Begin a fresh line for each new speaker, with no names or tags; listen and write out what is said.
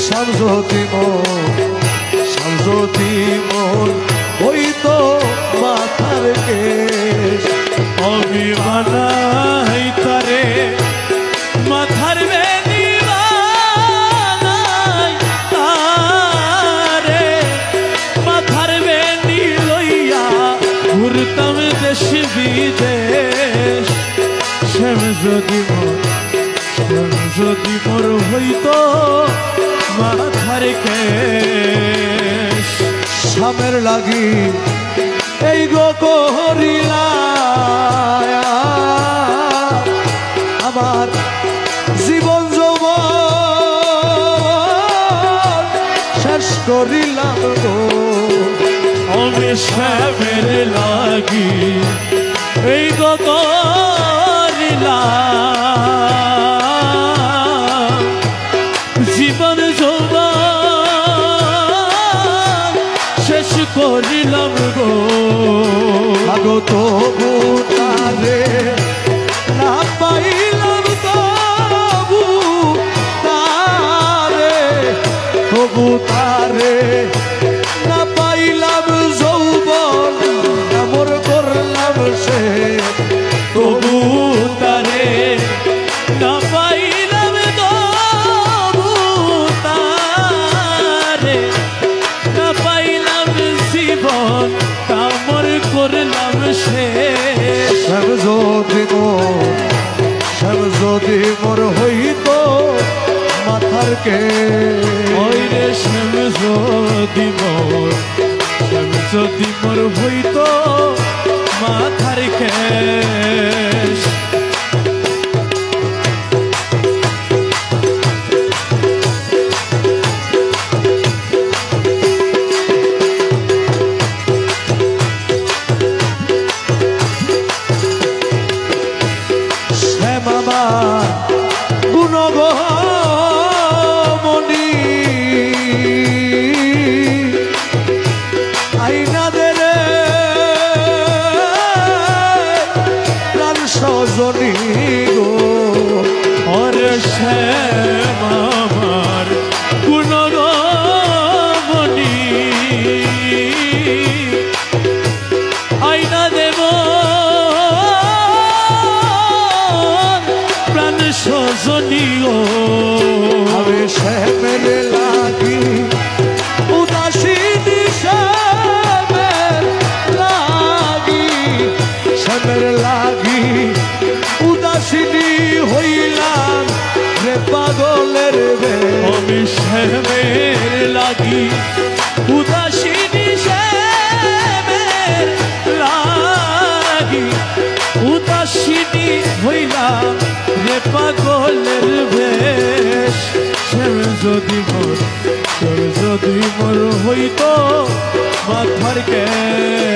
শামসুদ্দিন মোর হইতো মাথার কেশ
আমি বানাই তারে মাথার বেনি বানাই তারে মাথার বেনি লইয়া ঘুরতাম দেশ বিদেশ যদি মোর হইতো মাথার কেশ
স্বামের লাগি এই গো করিলা আমার জীবন যৌবন শেষ করিলাম গো
আমি শ্যামের লাগি এই গো করিলাম জীবন যৌবন শেষ করিলাম গো
আগো তবু তারে না পাইলাম তবু তারে না পাইলাম যৌবন আমর করলাম সে
তবু তারে না পাইলাম তবু তারে না পাইলাম জীবন কামর করলাম শেষ
যদি মোর হইতো মাথার কে
ওই রে যদি মোর হইতো মাথার কেশ
গুণগমণি আইনা দেরে প্রাণ সজনী গো
ওরে শ্যাম আমার গুণগমণি আইনা দেব প্রাণ সজনী গো
আমি শ্যামের লাগি উদাসীনী শ্যামের লাগি উদাসীনী হইলাম রে পাগলের বে
আমি শ্যামের লাগি উদাসীনী শ্যামের লাগি উদাসীনী হইলাম রে পাগলের বেশ শ্যাম যদি মোর হইতো মাথার কেশ